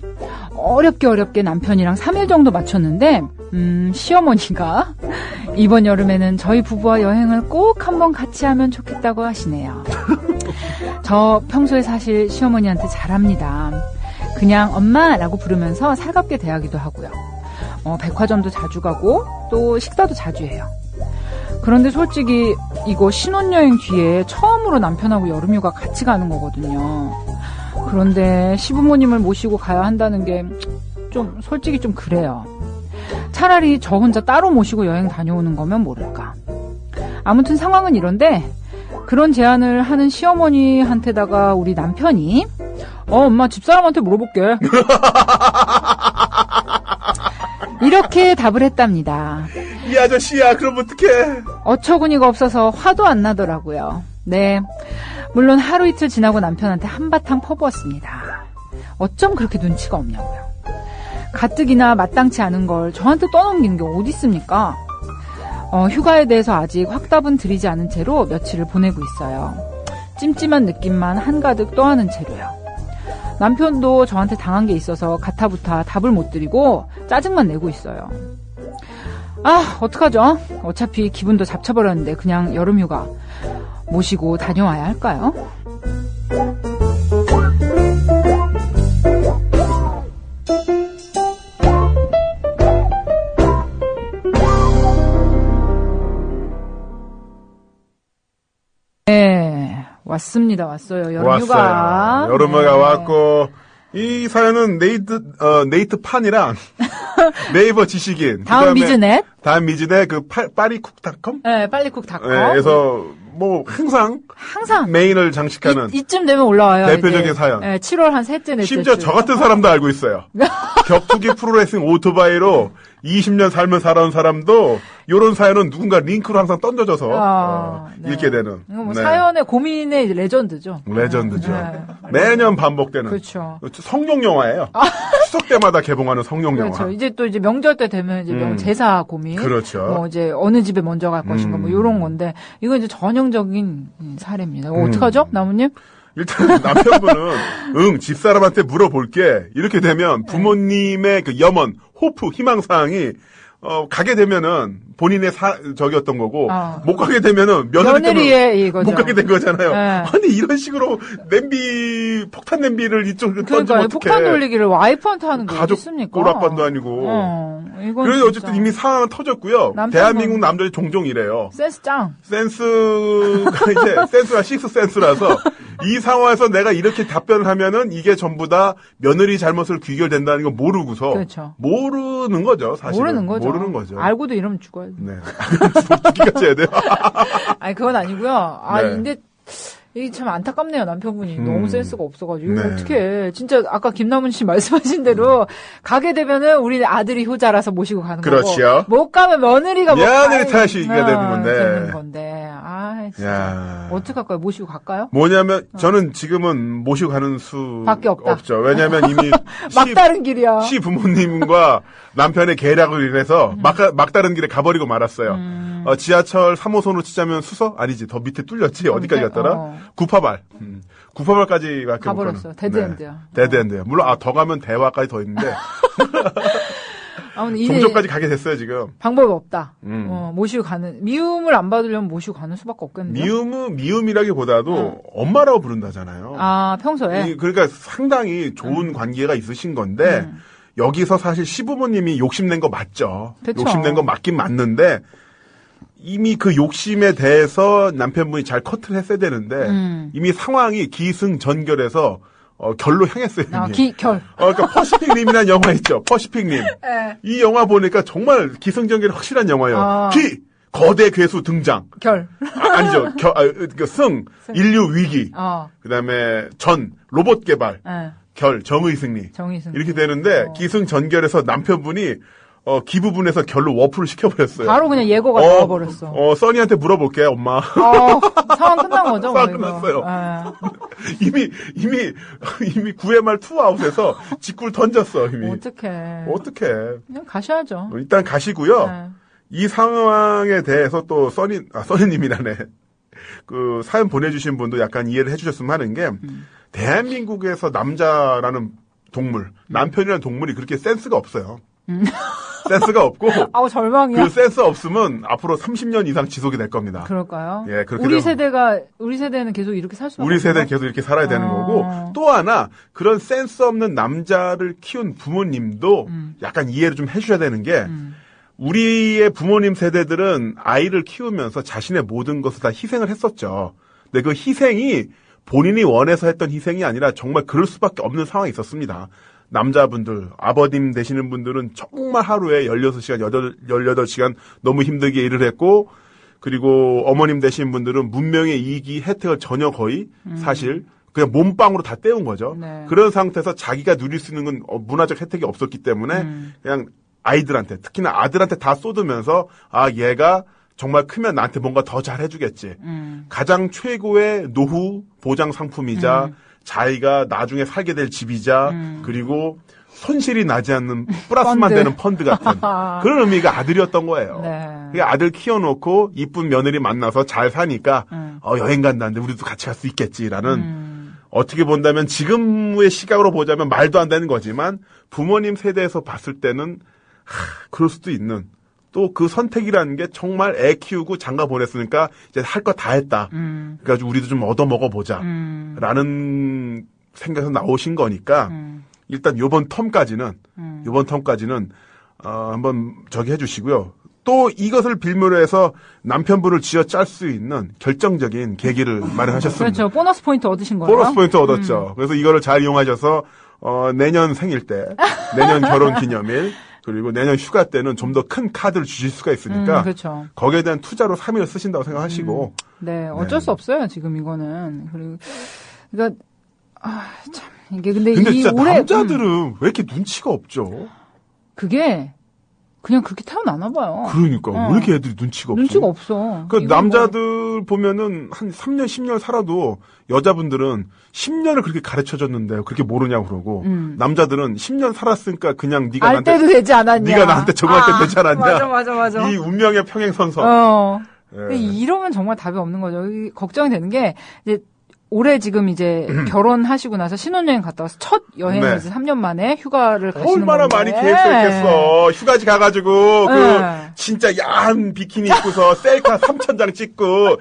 어렵게 남편이랑 3일 정도 맞췄는데 시어머니가 이번 여름에는 저희 부부와 여행을 꼭 한번 같이 하면 좋겠다고 하시네요. 저 평소에 사실 시어머니한테 잘합니다. 그냥 엄마라고 부르면서 살갑게 대하기도 하고요. 백화점도 자주 가고 또 식사도 자주 해요. 그런데 솔직히 이거 신혼여행 뒤에 처음으로 남편하고 여름휴가 같이 가는 거거든요. 그런데 시부모님을 모시고 가야 한다는 게 솔직히 좀 그래요. 차라리 저 혼자 따로 모시고 여행 다녀오는 거면 모를까. 아무튼 상황은 이런데 그런 제안을 하는 시어머니한테다가 우리 남편이 엄마 집사람한테 물어볼게. 이렇게 답을 했답니다. 이 아저씨야, 그럼 어떡해. 어처구니가 없어서 화도 안 나더라고요. 네, 물론 하루 이틀 지나고 남편한테 한바탕 퍼부었습니다. 어쩜 그렇게 눈치가 없냐고요. 가뜩이나 마땅치 않은 걸 저한테 떠넘기는 게 어디 있습니까? 휴가에 대해서 아직 확답은 드리지 않은 채로 며칠을 보내고 있어요. 찜찜한 느낌만 한가득 떠안은 채로요. 남편도 저한테 당한 게 있어서 가타부타 답을 못 드리고 짜증만 내고 있어요. 어떡하죠? 어차피 기분도 잡쳐버렸는데 그냥 여름휴가 모시고 다녀와야 할까요? 네, 왔어요. 여름휴가. 왔어요. 여름휴가 왔고, 이 사연은 네이트 판이랑 네이버 지식인. 다음 미즈넷. 다음 미즈넷 빠리쿡닷컴? 네, 빨리쿡닷컴. 네, 그래서 항상 메인을 장식하는 이쯤 되면 올라와요. 대표적인 이제. 사연. 네, 7월 한 셋째 넷째. 심지어 저 같은 사람도 알고 있어요. 격투기 프로레슬링 오토바이로 20년 삶을 살아온 사람도 이런 사연은 누군가 링크로 항상 던져줘서 네. 읽게 되는. 네. 사연의 고민의 레전드죠. 레전드죠. 네. 매년 반복되는. 그렇죠. 성룡 영화예요. 추석 때마다 개봉하는 성룡 영화. 그렇죠. 이제 명절 때 되면 이제 제사 고민. 그렇죠. 이제 어느 집에 먼저 갈 것인가 이런 건데 이건 이제 전형적인 사례입니다. 어떡하죠, 나무님? 일단 남편분은 집사람한테 물어볼게 이렇게 되면 부모님의 그 염원, 호프, 희망사항이 가게 되면은 본인의 저기였던 거고 못 가게 되면은 며느리의 이거죠. 못 가게 된 거잖아요. 네. 아니 이런 식으로 폭탄 냄비를 이쪽으로 던지면 어떡해. 폭탄 돌리기를 와이프한테 하는 게 어디 있습니까? 꼬락반도 아니고. 그래서 어쨌든 이미 상황은 터졌고요. 대한민국 남자들이 종종 이래요. 센스 짱. 센스가 식스센스라서 이 상황에서 내가 이렇게 답변을 하면은 이게 전부 다 며느리 잘못을 귀결된다는 거 모르고서 그렇죠. 모르는 거죠, 사실은. 모르는 거죠. 알고도 이러면 죽어야 돼. 네. 죽기까지 해야 돼요. 아니 그건 아니고요. 네. 근데 이게 참 안타깝네요. 남편분이 너무 센스가 없어가지고 이거 어떻게 진짜 아까 김남은 씨 말씀하신 대로 가게 되면은 우리 아들이 효자라서 모시고 가는 그렇죠. 거고 못 가면 며느리 탓이 되는 건데 진짜 어떡할까요? 모시고 갈까요? 뭐냐면 저는 지금은 모시고 가는 수밖에 없죠. 왜냐하면 이미 막다른 길이야. 시 부모님과 남편의 계략을 인해서 막다른 길에 가버리고 말았어요. 지하철 3호선으로 치자면 수서? 아니지. 더 밑에 뚫렸지. 어디까지 갔더라? 구파발. 구파발까지 가버렸어. 데드엔드야. 데드엔드야. 물론 더 가면 대화까지 더 있는데. 종점까지 가게 됐어요, 지금. 방법이 없다. 모시고 가는, 미움을 안 받으려면 모시고 가는 수밖에 없겠네요. 미움이라기보다도 엄마라고 부른다잖아요. 평소에? 그러니까 상당히 좋은 관계가 있으신 건데, 여기서 사실 시부모님이 욕심낸 거 맞죠. 그쵸. 욕심낸 거 맞긴 맞는데, 이미 그 욕심에 대해서 남편분이 잘 커트를 했어야 되는데, 이미 상황이 기승전결해서, 결로 향했어요. 결. 그러니까 퍼시픽 림이라는 영화 있죠. 퍼시픽 림. 이 영화 보니까 정말 기승전결이 확실한 영화예요. 거대 괴수 등장. 결. 아니죠. 승. 인류 위기. 그다음에 로봇 개발. 결, 정의 승리. 이렇게 되는데 기승전결해서 남편분이 기부분에서 결로 워프를 시켜버렸어요. 바로 그냥 예고가 나와버렸어. 써니한테 물어볼게, 엄마. 상황 끝난 거죠? 상황 끝났어요. 이미 9회 말 투아웃에서 직구를 던졌어, 이미. 어떡해. 그냥 가셔야죠. 일단 가시고요. 이 상황에 대해서 또 써니님이라네. 그 사연 보내주신 분도 약간 이해를 해주셨으면 하는 게, 대한민국에서 남자라는 동물, 남편이라는 동물이 그렇게 센스가 없어요. 센스가 없고. 절망이야. 그 센스 없으면 앞으로 30년 이상 지속이 될 겁니다. 그럴까요? 예, 그렇게 우리 세대는 계속 이렇게 살 수밖에 우리 세대는 계속 이렇게 살아야 되는 거고, 또 하나, 그런 센스 없는 남자를 키운 부모님도 약간 이해를 좀 해주셔야 되는 게, 우리의 부모님 세대들은 아이를 키우면서 자신의 모든 것을 다 희생을 했었죠. 근데 그 희생이 본인이 원해서 했던 희생이 아니라 정말 그럴 수밖에 없는 상황이 있었습니다. 남자분들, 아버님 되시는 분들은 정말 하루에 16시간, 18시간 너무 힘들게 일을 했고, 그리고 어머님 되신 분들은 문명의 이익이 혜택을 전혀 거의 사실 그냥 몸빵으로 다 때운 거죠. 네. 그런 상태에서 자기가 누릴 수 있는 건 문화적 혜택이 없었기 때문에 그냥 아이들한테 특히나 아들한테 다 쏟으면서 아 얘가 정말 크면 나한테 뭔가 더 잘해주겠지. 가장 최고의 노후 보장 상품이자 자기가 나중에 살게 될 집이자 그리고 손실이 나지 않는 플러스만 되는 펀드 같은 그런 의미가 아들이었던 거예요. 네. 아들 키워놓고 이쁜 며느리 만나서 잘 사니까 여행 간다는데 우리도 같이 갈 수 있겠지라는 어떻게 본다면 지금의 시각으로 보자면 말도 안 되는 거지만 부모님 세대에서 봤을 때는 그럴 수도 있는 또 그 선택이라는 게 정말 애 키우고 장가 보냈으니까 이제 할 거 다 했다. 그래가지고 우리도 좀 얻어 먹어보자. 라는 생각에서 나오신 거니까 일단 요번 텀까지는 한번 저기 해주시고요. 또 이것을 빌미로 해서 남편분을 쥐어 짤 수 있는 결정적인 계기를 마련하셨습니다. 그렇죠. 보너스 포인트 얻으신 거예요. 보너스 포인트 얻었죠. 그래서 이거를 잘 이용하셔서 내년 생일 때, 내년 결혼 기념일, 그리고 내년 휴가 때는 좀 더 큰 카드를 주실 수가 있으니까 그렇죠. 거기에 대한 투자로 3일 쓰신다고 생각하시고 네, 어쩔 수 없어요. 지금 이거는. 그리고 그러니까 참 이게 근데 진짜 남자들은 왜 이렇게 눈치가 없죠? 그게 그냥 그렇게 태어나나 봐요. 그러니까 왜 이렇게 애들이 눈치가 없어? 눈치가 없어. 그 남자들 보면은 한 3년 10년 살아도 여자분들은 10년을 그렇게 가르쳐줬는데 그렇게 모르냐고 그러고 남자들은 10년 살았으니까 그냥 네가 알 때도 되지 않았냐. 네가 나한테 적응할 때 되지 않았냐. 맞아. 이 운명의 평행선서. 네. 이러면 정말 답이 없는 거죠. 걱정이 되는 게 이제 올해 지금 이제 결혼하시고 나서 신혼여행 갔다 와서 첫 여행을 이제 3년 만에 휴가를 가시는 얼마나 건데. 많이 계획했겠어. 휴가지 가가지고 진짜 야한 비키니 입고서 셀카 3,000장 찍고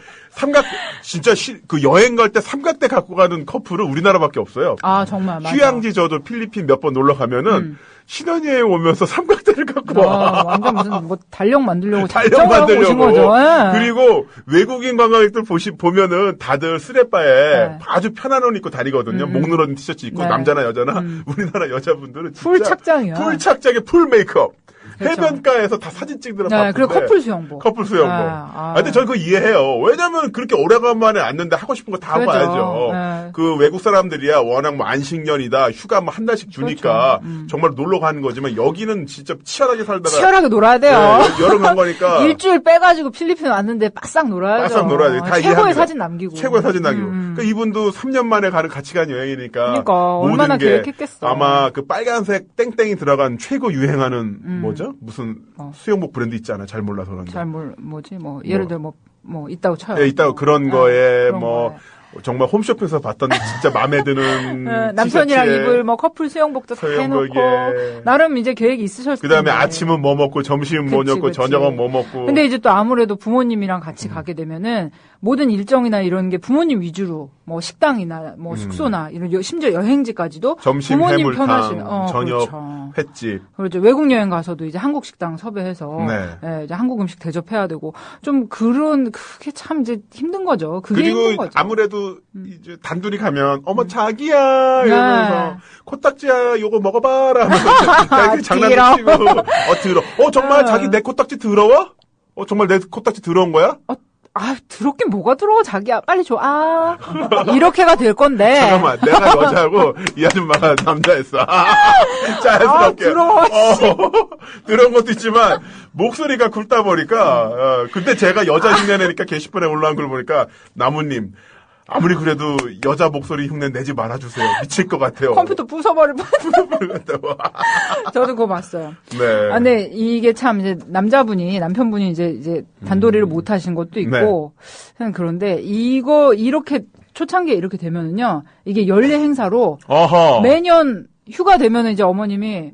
진짜 그 여행 갈 때 삼각대 갖고 가는 커플은 우리나라밖에 없어요. 아 정말 맞아. 휴양지 저도 필리핀 몇 번 놀러 가면은 신혼여행 오면서 삼각대를 갖고 와. 완전 무슨 뭐 달력 만들려고 오신 거죠. 그리고 외국인 관광객들 보면은 다들 쓰레빠에 아주 편한 옷 입고 다니거든요. 목 늘어진 티셔츠 입고 남자나 여자나 우리나라 여자분들은 진짜 풀 착장이야. 풀 착장에 풀 메이크업. 그렇죠. 해변가에서 다 사진 찍느라 바쁜데. 그리고 커플 수영복. 근데 저는 그거 이해해요. 왜냐면 그렇게 오래간만에 왔는데 하고 싶은 거 다 하고 와야죠. 그 외국 사람들이야 워낙 뭐 안식년이다 휴가 뭐 한 달씩 주니까 정말 놀러 가는 거지만 여기는 진짜 치열하게 살다가. 치열하게 놀아야 돼요. 여름 간 거니까. 일주일 빼가지고 필리핀 왔는데 바싹 놀아야죠. 바싹 놀아야죠. 다 최고의 사진 남기고. 그러니까 이분도 3년 만에 같이 간 여행이니까. 그러니까 얼마나 계획했겠어. 아마 그 빨간색 땡땡이 들어간 최고 유행하는 뭐죠? 무슨 수영복 브랜드 있잖아. 잘 몰라서 그런데. 예를 들어 있다고 쳐요. 예, 있다고 그런 거에 정말 홈쇼핑에서 봤던 진짜 마음에 드는 남편이랑 입을 커플 수영복도 다 해놓고 나름 이제 계획이 있으셨을 텐데. 그다음에 아침은 뭐 먹고 점심은 뭐 먹고 저녁은 뭐 먹고. 근데 이제 또 아무래도 부모님이랑 같이 가게 되면은 모든 일정이나 이런 게 부모님 위주로 식당이나 숙소나 이런 심지어 여행지까지도 점심 부모님 해물탕, 편하신 저녁 그렇죠. 횟집. 그렇죠. 외국 여행 가서도 이제 한국 식당 섭외해서 이제 한국 음식 대접해야 되고 좀 그게 참 이제 힘든 거죠. 그게 힘든 거죠. 그리고 아무래도 이제 단둘이 가면 어머 자기야 이러면서 코딱지야 요거 먹어봐라 하면서 장난도 치고 더러워. 정말 자기 내 코딱지 더러워? 정말 내 코딱지 더러운 거야? 더럽긴 뭐가 더러워, 자기야. 빨리 줘. 이렇게가 될 건데. 잠깐만, 내가 여자고, 이 아줌마가 남자였어. 자연스럽게. 더러워. 더러운 것도 있지만, 목소리가 굵다 보니까, 근데 제가 여자 흉내내니까 게시판에 올라온 걸 보니까, 나무님, 아무리 그래도 여자 목소리 흉내 내지 말아주세요. 미칠 것 같아요. 컴퓨터 부숴버릴 뻔. 저도 그거 봤어요. 네. 근데 이게 참 이제 남편분이 이제 단도리를 못 하신 것도 있고, 그런데 이렇게 초창기에 이렇게 되면은요, 이게 연례 행사로 매년 휴가 되면은 이제 어머님이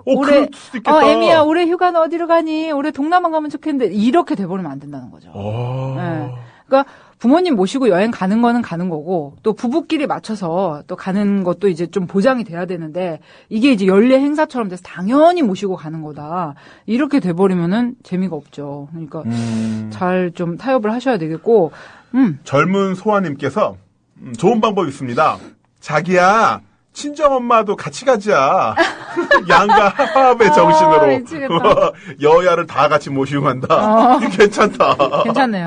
올해 애미야 올해 휴가는 어디로 가니? 올해 동남아 가면 좋겠는데 이렇게 돼버리면 안 된다는 거죠. 네. 그러니까 부모님 모시고 여행 가는 거는 가는 거고 또 부부끼리 맞춰서 또 가는 것도 이제 좀 보장이 돼야 되는데 이게 이제 연례 행사처럼 돼서 당연히 모시고 가는 거다. 이렇게 돼버리면은 재미가 없죠. 그러니까 잘 좀 타협을 하셔야 되겠고. 젊은 소아님께서 좋은 방법이 있습니다. 자기야 친정엄마도 같이 가자. 양가 화합의 정신으로 여야를 다 같이 모시고 간다. 이거 괜찮다. 괜찮네요.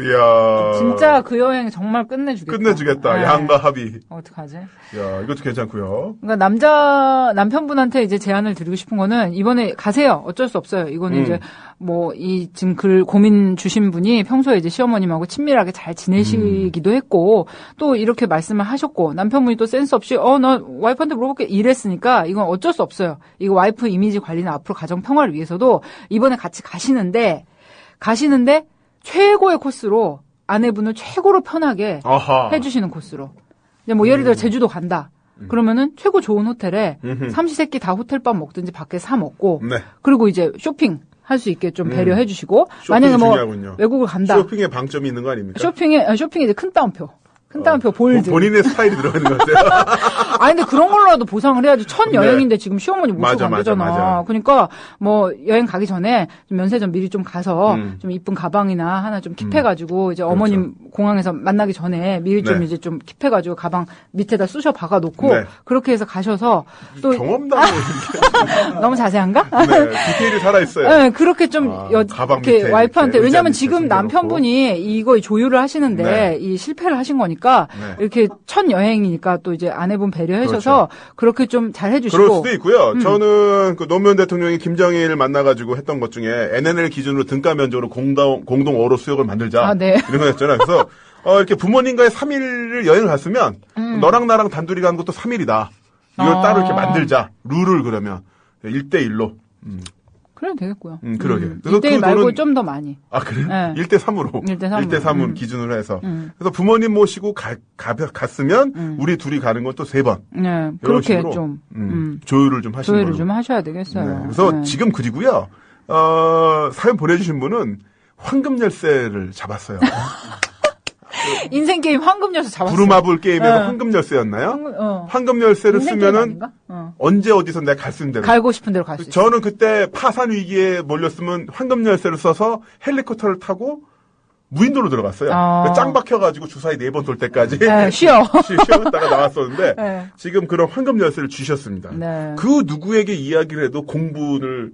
이야. 진짜 그 여행 정말 끝내주겠다. 끝내주겠다. 네. 양가 합의. 어떡하지? 야, 이것도 괜찮고요. 그러니까 남편분한테 이제 제안을 드리고 싶은 거는 이번에 가세요. 어쩔 수 없어요. 이거는 이제 뭐 지금 글 고민 주신 분이 평소에 이제 시어머님하고 친밀하게 잘 지내시기도 했고 또 이렇게 말씀을 하셨고 남편분이 또 센스 없이 나 와이프한테 물어볼게 이랬으니까 이건 어쩔 수 없어요. 이거 와이프 이미지 관리는 앞으로 가정 평화를 위해서도 이번에 같이 가시는데 최고의 코스로 아내분을 최고로 편하게 해주시는 코스로. 이제 뭐 예를 들어 제주도 간다. 그러면은 최고 좋은 호텔에 삼시세끼 다 호텔밥 먹든지 밖에 사 먹고 그리고 이제 쇼핑 할 수 있게 좀 배려해 주시고 만약에 뭐 중요하군요. 외국을 간다. 쇼핑에 방점이 있는 거 아닙니까? 쇼핑에 이제 큰 따옴표 볼드. 본인의 스타일이 들어가는 것 같아요. 아니, 근데 그런 걸로라도 보상을 해야지. 첫 여행인데 지금 시어머니 모시고 안 되잖아. 맞아. 그러니까 뭐 여행 가기 전에 좀 면세점 미리 좀 가서 좀 이쁜 가방이나 하나 좀 킵해가지고 이제 어머님 공항에서 만나기 전에 미리 좀 이제 좀 킵해가지고 가방 밑에다 쑤셔 박아놓고 그렇게 해서 가셔서 또 경험담 너무 자세한가? 네, 디테일이 살아있어요. 네, 그렇게 좀 이렇게 와이프한테 왜냐면 지금 남편분이 이거 조율을 하시는데 이 실패를 하신 거니까. 이렇게 첫 여행이니까 또 이제 아내분 배려해줘서 그렇게 좀 잘 해주시고. 그럴 수도 있고요. 저는 그 노무현 대통령이 김정일을 만나가지고 했던 것 중에 NNL 기준으로 등가 면적으로 공동 어로 수역을 만들자. 이런 거 했잖아요. 그래서 이렇게 부모님과의 3일을 여행을 갔으면 너랑 나랑 단둘이 가는 것도 3일이다. 이걸 따로 이렇게 만들자. 룰을 그러면 1대1로. 그래도 되겠고요. 그러게. 1대1 말고 좀 더 많이. 아, 그래요? 네. 1대3으로. 1대3 기준으로 해서. 그래서 부모님 모시고 갔으면 우리 둘이 가는 건 또 3번. 네. 그렇게 좀. 조율을 좀 하시는 조율을 좀 하셔야 되겠어요. 네. 그래서 지금 그리고요. 사연 보내주신 분은 황금 열쇠를 잡았어요. 인생 게임 황금 열쇠 잡았어요. 부루마블 게임에서 황금 열쇠였나요? 황금 열쇠를 쓰면은 언제 어디서 내가 갈 수 있는 대로 갈고 싶은 대로 갈 수 있어요. 저는 그때 파산 위기에 몰렸으면 황금 열쇠를 써서 헬리콥터를 타고 무인도로 들어갔어요. 짱 박혀가지고 주사위 4번 돌 때까지 쉬었다가 나왔었는데 지금 그런 황금 열쇠를 주셨습니다. 그 누구에게 이야기를 해도 공부를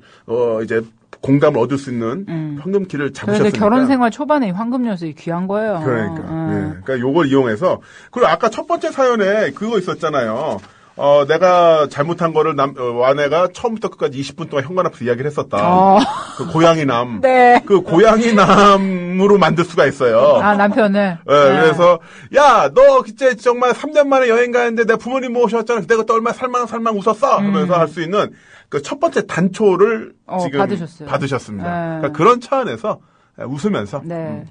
이제 공감을 얻을 수 있는 황금키를 잡으셨으니까. 결혼 생활 초반에 황금 열쇠 귀한 거예요. 그러니까 요걸 이용해서. 그리고 아까 첫 번째 사연에 그거 있었잖아요. 내가 잘못한 거를 아내가 처음부터 끝까지 20분 동안 현관 앞에서 이야기를 했었다. 그 고양이남. 그 고양이남으로 만들 수가 있어요. 남편을. 그래서, 야, 너 그때 정말 3년 만에 여행 가는데 내 부모님 모셨잖아. 그때 그때 얼마나 살망 웃었어. 하면서 할 수 있는 그 첫 번째 단초를 지금 받으셨습니다. 그러니까 그런 차원에서 웃으면서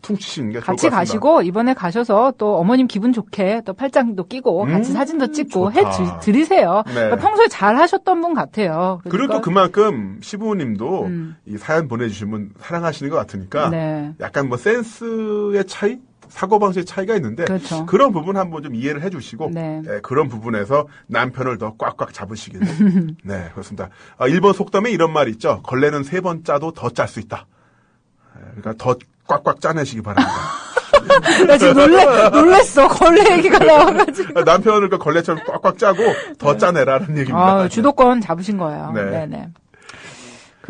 퉁치시는 게 좋을 것 같습니다. 같이 가시고 이번에 가셔서 또 어머님 기분 좋게 또 팔짱도 끼고 같이 사진도 찍고 해드리세요. 그러니까 평소에 잘 하셨던 분 같아요. 그러니까. 그리고 또 그만큼 시부모님도 이 사연 보내주신 분 사랑하시는 것 같으니까 약간 뭐 센스의 차이? 사고방식의 차이가 있는데 그런 부분 한번 좀 이해를 해주시고 그런 부분에서 남편을 더 꽉꽉 잡으시길. 네, 그렇습니다. 일본 속담에 이런 말이 있죠. 걸레는 3번 짜도 더 짤 수 있다. 그러니까 더 꽉꽉 짜내시기 바랍니다. 나 지금 놀랬어. 걸레 얘기가 나와가지고. 남편을 그 걸레처럼 꽉꽉 짜고 더 짜내라는 얘기입니다. 주도권 잡으신 거예요. 네네.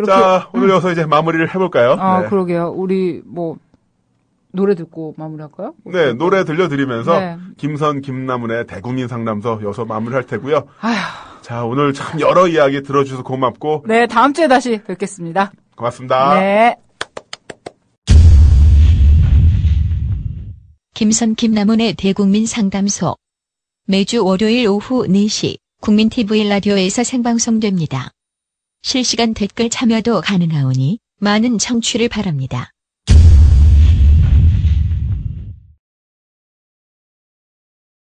자, 오늘 여기서 이제 마무리를 해볼까요? 그러게요. 우리 노래 듣고 마무리할까요? 네, 노래 들려드리면서 김선, 김남훈의 대국민 상담소 여기서 마무리할 테고요. 자, 오늘 참 여러 이야기 들어주셔서 고맙고. 네, 다음 주에 다시 뵙겠습니다. 고맙습니다. 네. 김선, 김남훈의 대국민 상담소. 매주 월요일 오후 4시 국민TV 라디오에서 생방송됩니다. 실시간 댓글 참여도 가능하오니 많은 청취를 바랍니다.